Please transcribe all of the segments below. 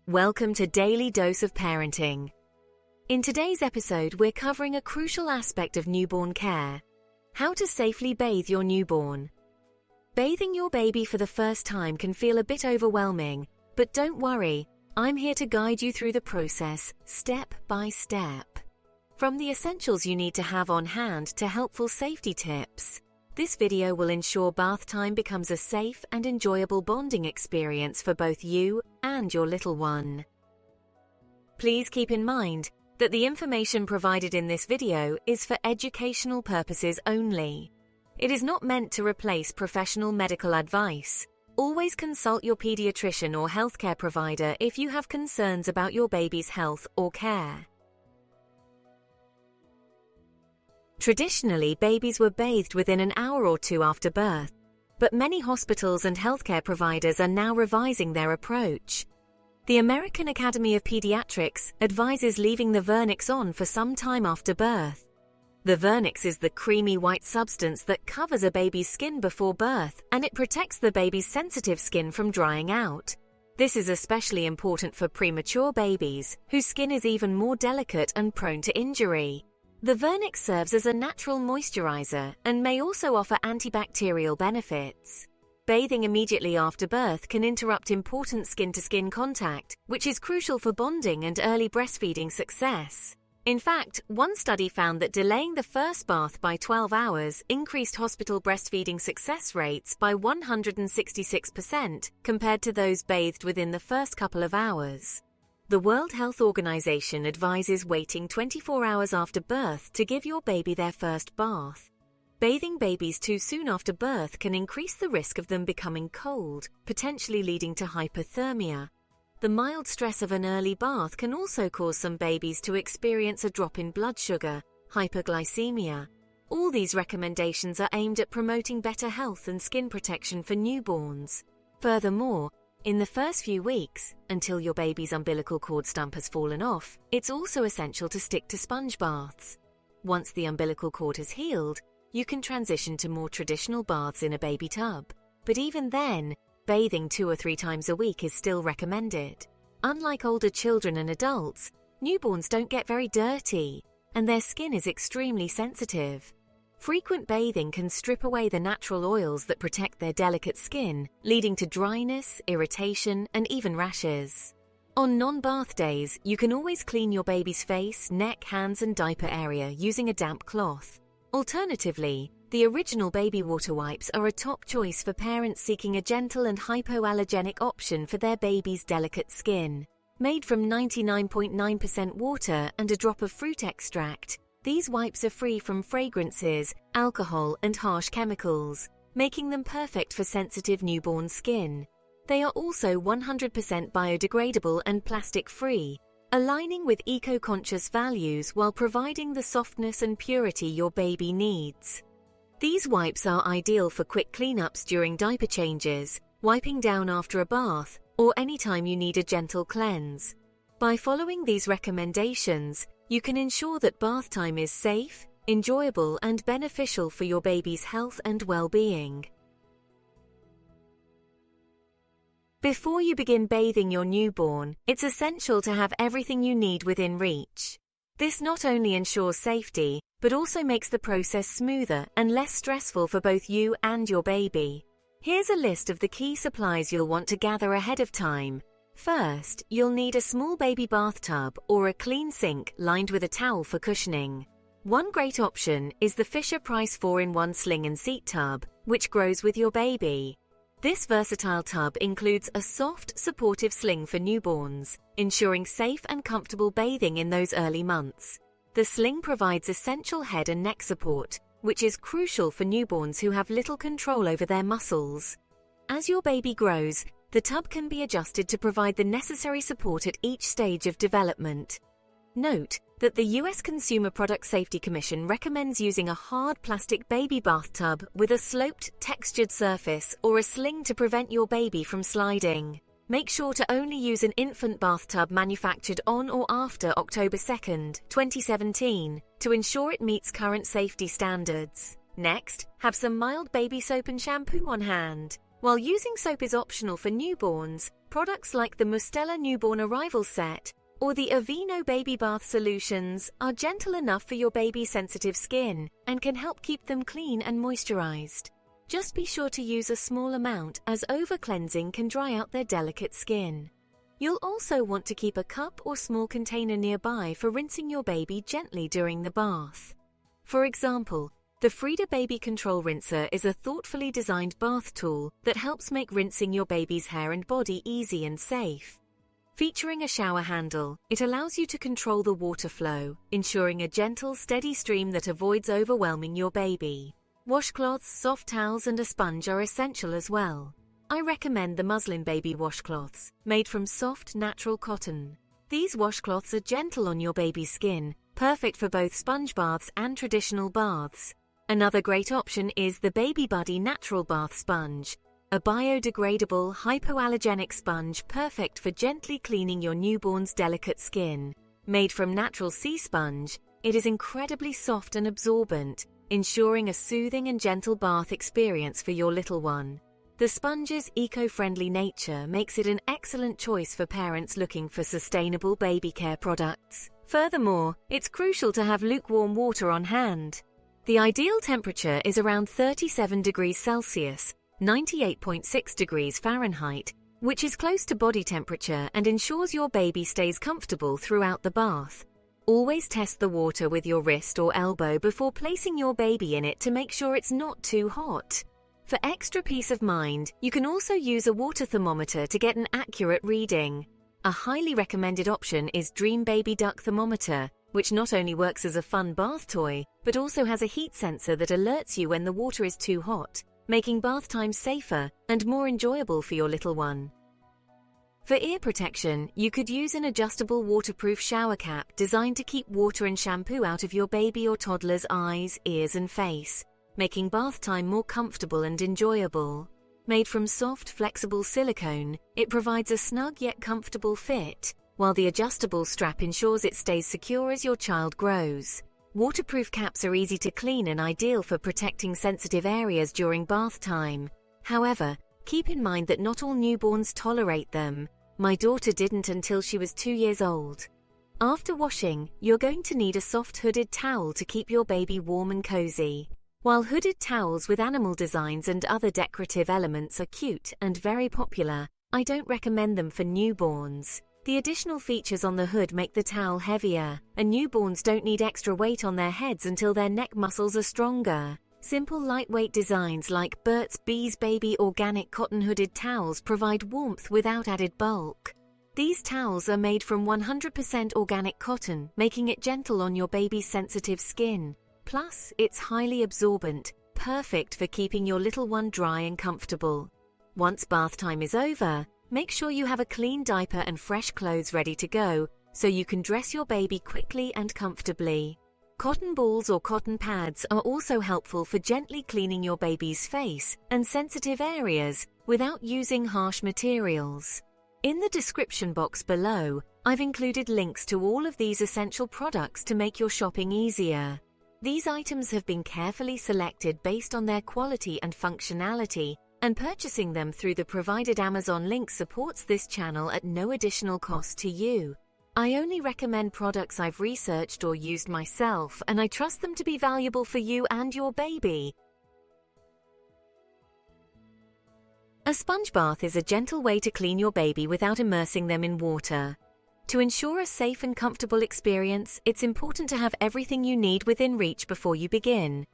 Welcome to Daily Dose of Parenting. In today's episode, we're covering a crucial aspect of newborn care: how to safely bathe your newborn. Bathing your baby for the first time can feel a bit overwhelming, but don't worry, I'm here to guide you through the process, step by step. From the essentials you need to have on hand to helpful safety tips, this video will ensure bath time becomes a safe and enjoyable bonding experience for both you and your little one. Please keep in mind that the information provided in this video is for educational purposes only. It is not meant to replace professional medical advice. Always consult your pediatrician or healthcare provider if you have concerns about your baby's health or care. Traditionally, babies were bathed within an hour or two after birth, but many hospitals and healthcare providers are now revising their approach. The American Academy of Pediatrics advises leaving the vernix on for some time after birth. The vernix is the creamy white substance that covers a baby's skin before birth, and it protects the baby's sensitive skin from drying out. This is especially important for premature babies, whose skin is even more delicate and prone to injury. The vernix serves as a natural moisturizer and may also offer antibacterial benefits. Bathing immediately after birth can interrupt important skin-to-skin contact, which is crucial for bonding and early breastfeeding success. In fact, one study found that delaying the first bath by 12 hours increased hospital breastfeeding success rates by 166% compared to those bathed within the first couple of hours. The World Health Organization advises waiting 24 hours after birth to give your baby their first bath. Bathing babies too soon after birth can increase the risk of them becoming cold, potentially leading to hypothermia. The mild stress of an early bath can also cause some babies to experience a drop in blood sugar, hyperglycemia. All these recommendations are aimed at promoting better health and skin protection for newborns. Furthermore, in the first few weeks, until your baby's umbilical cord stump has fallen off, it's also essential to stick to sponge baths. Once the umbilical cord has healed, you can transition to more traditional baths in a baby tub. But even then, bathing 2 or 3 times a week is still recommended. Unlike older children and adults, newborns don't get very dirty, and their skin is extremely sensitive. Frequent bathing can strip away the natural oils that protect their delicate skin, leading to dryness, irritation, and even rashes. On non-bath days, you can always clean your baby's face, neck, hands, and diaper area using a damp cloth. Alternatively, the original baby water wipes are a top choice for parents seeking a gentle and hypoallergenic option for their baby's delicate skin. Made from 99.9% water and a drop of fruit extract, these wipes are free from fragrances, alcohol, and harsh chemicals, making them perfect for sensitive newborn skin. They are also 100% biodegradable and plastic-free, aligning with eco-conscious values while providing the softness and purity your baby needs. These wipes are ideal for quick cleanups during diaper changes, wiping down after a bath, or anytime you need a gentle cleanse. By following these recommendations, you can ensure that bath time is safe, enjoyable, and beneficial for your baby's health and well-being. Before you begin bathing your newborn, it's essential to have everything you need within reach. This not only ensures safety, but also makes the process smoother and less stressful for both you and your baby. Here's a list of the key supplies you'll want to gather ahead of time. First, you'll need a small baby bathtub or a clean sink lined with a towel for cushioning. One great option is the Fisher-Price 4-in-1 sling and seat tub, which grows with your baby. This versatile tub includes a soft, supportive sling for newborns, ensuring safe and comfortable bathing in those early months. The sling provides essential head and neck support, which is crucial for newborns who have little control over their muscles. As your baby grows, the tub can be adjusted to provide the necessary support at each stage of development. Note that the U.S. Consumer Product Safety Commission recommends using a hard plastic baby bathtub with a sloped, textured surface or a sling to prevent your baby from sliding. Make sure to only use an infant bathtub manufactured on or after October 2nd, 2017, to ensure it meets current safety standards. Next, have some mild baby soap and shampoo on hand. While using soap is optional for newborns, products like the Mustela Newborn Arrival Set or the Aveeno Baby Bath Solutions are gentle enough for your baby's sensitive skin and can help keep them clean and moisturized. Just be sure to use a small amount, as over-cleansing can dry out their delicate skin. You'll also want to keep a cup or small container nearby for rinsing your baby gently during the bath. For example, the Frida Baby Control Rinser is a thoughtfully designed bath tool that helps make rinsing your baby's hair and body easy and safe. Featuring a shower handle, it allows you to control the water flow, ensuring a gentle, steady stream that avoids overwhelming your baby. Washcloths, soft towels, and a sponge are essential as well. I recommend the Muslin Baby washcloths, made from soft, natural cotton. These washcloths are gentle on your baby's skin, perfect for both sponge baths and traditional baths. Another great option is the Baby Buddy Natural Bath Sponge, a biodegradable, hypoallergenic sponge perfect for gently cleaning your newborn's delicate skin. Made from natural sea sponge, it is incredibly soft and absorbent, ensuring a soothing and gentle bath experience for your little one. The sponge's eco-friendly nature makes it an excellent choice for parents looking for sustainable baby care products. Furthermore, it's crucial to have lukewarm water on hand. The ideal temperature is around 37 degrees Celsius, 98.6 degrees Fahrenheit, which is close to body temperature and ensures your baby stays comfortable throughout the bath. Always test the water with your wrist or elbow before placing your baby in it to make sure it's not too hot. For extra peace of mind, you can also use a water thermometer to get an accurate reading. A highly recommended option is Dream Baby Duck Thermometer, which not only works as a fun bath toy, but also has a heat sensor that alerts you when the water is too hot, making bath time safer and more enjoyable for your little one. For ear protection, you could use an adjustable waterproof shower cap designed to keep water and shampoo out of your baby or toddler's eyes, ears, and face, making bath time more comfortable and enjoyable. Made from soft, flexible silicone, it provides a snug yet comfortable fit, while the adjustable strap ensures it stays secure as your child grows. Waterproof caps are easy to clean and ideal for protecting sensitive areas during bath time. However, keep in mind that not all newborns tolerate them. My daughter didn't until she was 2 years old. After washing, you're going to need a soft hooded towel to keep your baby warm and cozy. While hooded towels with animal designs and other decorative elements are cute and very popular, I don't recommend them for newborns. The additional features on the hood make the towel heavier, and newborns don't need extra weight on their heads until their neck muscles are stronger. Simple lightweight designs like Burt's Bees Baby Organic Cotton Hooded Towels provide warmth without added bulk. These towels are made from 100% organic cotton, making it gentle on your baby's sensitive skin. Plus, it's highly absorbent, perfect for keeping your little one dry and comfortable. Once bath time is over, make sure you have a clean diaper and fresh clothes ready to go so you can dress your baby quickly and comfortably. Cotton balls or cotton pads are also helpful for gently cleaning your baby's face and sensitive areas without using harsh materials. In the description box below, I've included links to all of these essential products to make your shopping easier. These items have been carefully selected based on their quality and functionality, and purchasing them through the provided Amazon link supports this channel at no additional cost to you. I only recommend products I've researched or used myself, and I trust them to be valuable for you and your baby. A sponge bath is a gentle way to clean your baby without immersing them in water. To ensure a safe and comfortable experience, it's important to have everything you need within reach before you begin.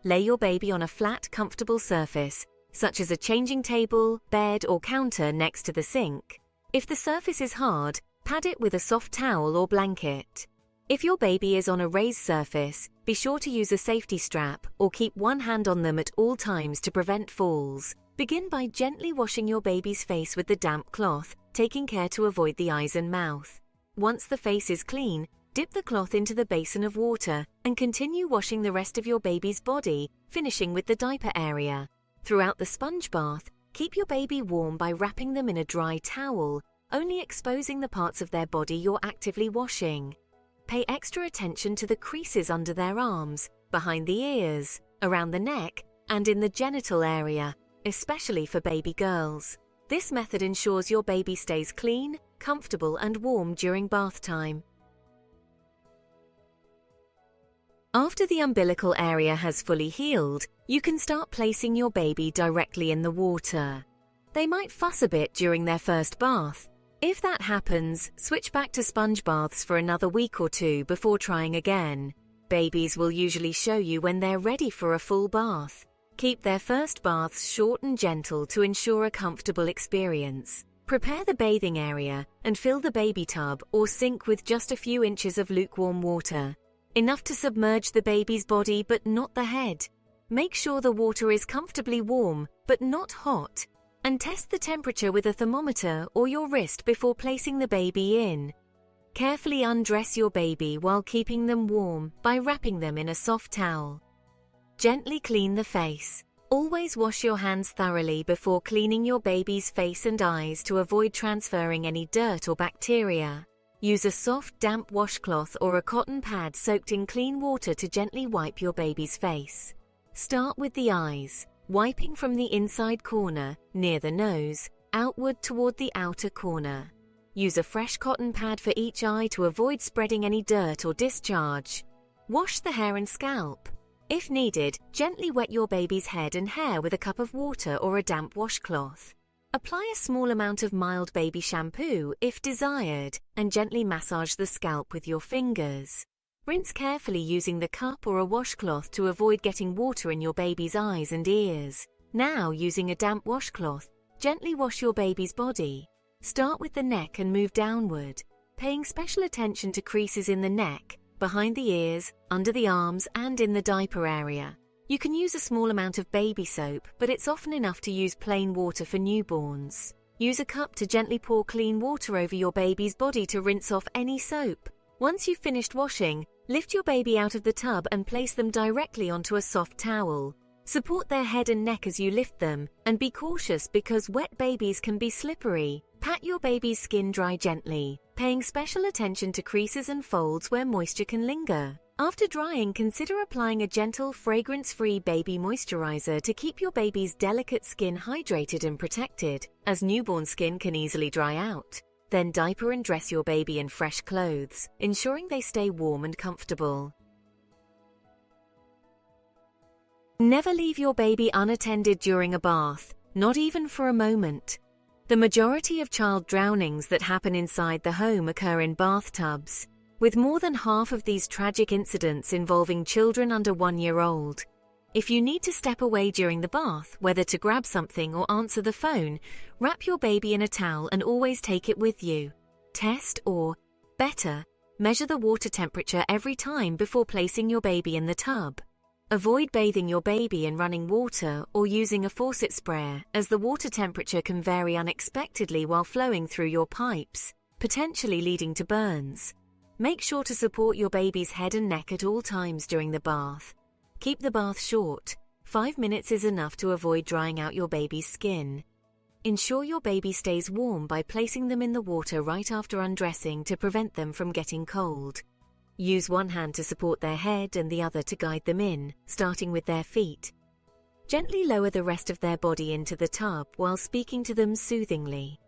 Lay your baby on a flat, comfortable surface, such as a changing table, bed, or counter next to the sink. If the surface is hard, pad it with a soft towel or blanket. If your baby is on a raised surface, be sure to use a safety strap or keep one hand on them at all times to prevent falls. Begin by gently washing your baby's face with the damp cloth, taking care to avoid the eyes and mouth. Once the face is clean, dip the cloth into the basin of water and continue washing the rest of your baby's body, finishing with the diaper area. Throughout the sponge bath, keep your baby warm by wrapping them in a dry towel, only exposing the parts of their body you're actively washing. Pay extra attention to the creases under their arms, behind the ears, around the neck, and in the genital area, especially for baby girls. This method ensures your baby stays clean, comfortable, and warm during bath time. After the umbilical area has fully healed, you can start placing your baby directly in the water. They might fuss a bit during their first bath. If that happens, switch back to sponge baths for another week or two before trying again. Babies will usually show you when they're ready for a full bath. Keep their first baths short and gentle to ensure a comfortable experience. Prepare the bathing area and fill the baby tub or sink with just a few inches of lukewarm water. Enough to submerge the baby's body but not the head. Make sure the water is comfortably warm but not hot. And test the temperature with a thermometer or your wrist before placing the baby in. Carefully undress your baby while keeping them warm by wrapping them in a soft towel. Gently clean the face. Always wash your hands thoroughly before cleaning your baby's face and eyes to avoid transferring any dirt or bacteria. Use a soft, damp washcloth or a cotton pad soaked in clean water to gently wipe your baby's face. Start with the eyes, wiping from the inside corner, near the nose, outward toward the outer corner. Use a fresh cotton pad for each eye to avoid spreading any dirt or discharge. Wash the hair and scalp. If needed, gently wet your baby's head and hair with a cup of water or a damp washcloth. Apply a small amount of mild baby shampoo if desired, and gently massage the scalp with your fingers. Rinse carefully using the cup or a washcloth to avoid getting water in your baby's eyes and ears. Now, using a damp washcloth, gently wash your baby's body. Start with the neck and move downward, paying special attention to creases in the neck, behind the ears, under the arms, and in the diaper area. You can use a small amount of baby soap, but it's often enough to use plain water for newborns. Use a cup to gently pour clean water over your baby's body to rinse off any soap. Once you've finished washing, lift your baby out of the tub and place them directly onto a soft towel. Support their head and neck as you lift them, and be cautious because wet babies can be slippery. Pat your baby's skin dry gently, paying special attention to creases and folds where moisture can linger. After drying, consider applying a gentle, fragrance-free baby moisturizer to keep your baby's delicate skin hydrated and protected, as newborn skin can easily dry out. Then diaper and dress your baby in fresh clothes, ensuring they stay warm and comfortable. Never leave your baby unattended during a bath, not even for a moment. The majority of child drownings that happen inside the home occur in bathtubs, with more than half of these tragic incidents involving children under 1 year old. If you need to step away during the bath, whether to grab something or answer the phone, wrap your baby in a towel and always take it with you. Test or, better, measure the water temperature every time before placing your baby in the tub. Avoid bathing your baby in running water or using a faucet sprayer, as the water temperature can vary unexpectedly while flowing through your pipes, potentially leading to burns. Make sure to support your baby's head and neck at all times during the bath. Keep the bath short. 5 minutes is enough to avoid drying out your baby's skin. Ensure your baby stays warm by placing them in the water right after undressing to prevent them from getting cold. Use one hand to support their head and the other to guide them in, starting with their feet. Gently lower the rest of their body into the tub while speaking to them soothingly.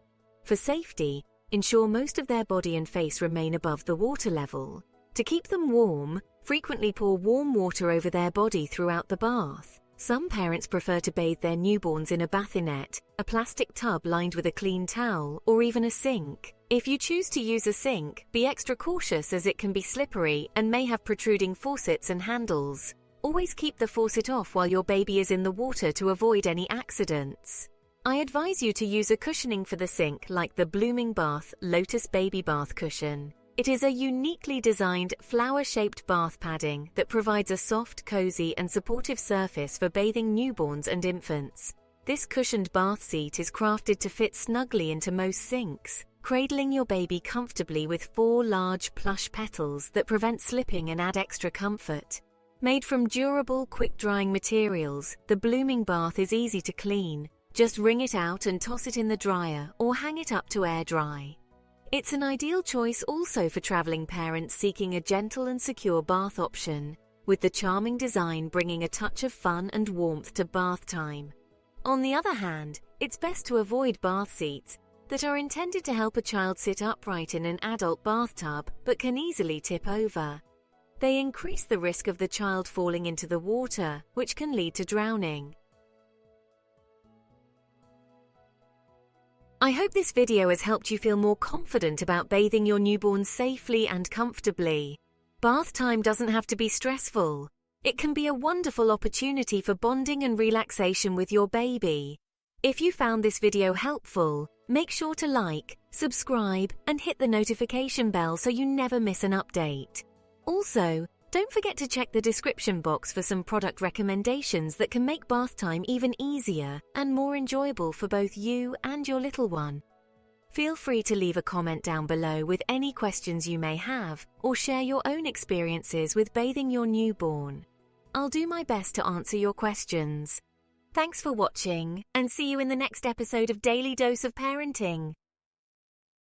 For safety, ensure most of their body and face remain above the water level. To keep them warm, frequently pour warm water over their body throughout the bath. Some parents prefer to bathe their newborns in a bassinet, a plastic tub lined with a clean towel, or even a sink. If you choose to use a sink, be extra cautious as it can be slippery and may have protruding faucets and handles. Always keep the faucet off while your baby is in the water to avoid any accidents. I advise you to use a cushioning for the sink like the Blooming Bath Lotus Baby Bath Cushion. It is a uniquely designed flower-shaped bath padding that provides a soft, cozy and supportive surface for bathing newborns and infants. This cushioned bath seat is crafted to fit snugly into most sinks, cradling your baby comfortably with 4 large plush petals that prevent slipping and add extra comfort. Made from durable, quick-drying materials, the Blooming Bath is easy to clean. Just wring it out and toss it in the dryer or hang it up to air dry. It's an ideal choice also for traveling parents seeking a gentle and secure bath option, with the charming design bringing a touch of fun and warmth to bath time. On the other hand, it's best to avoid bath seats that are intended to help a child sit upright in an adult bathtub but can easily tip over. They increase the risk of the child falling into the water, which can lead to drowning. I hope this video has helped you feel more confident about bathing your newborn safely and comfortably. Bath time doesn't have to be stressful. It can be a wonderful opportunity for bonding and relaxation with your baby. If you found this video helpful, make sure to like, subscribe, and hit the notification bell so you never miss an update. Also, don't forget to check the description box for some product recommendations that can make bath time even easier and more enjoyable for both you and your little one. Feel free to leave a comment down below with any questions you may have, or share your own experiences with bathing your newborn. I'll do my best to answer your questions. Thanks for watching, and see you in the next episode of Daily Dose of Parenting.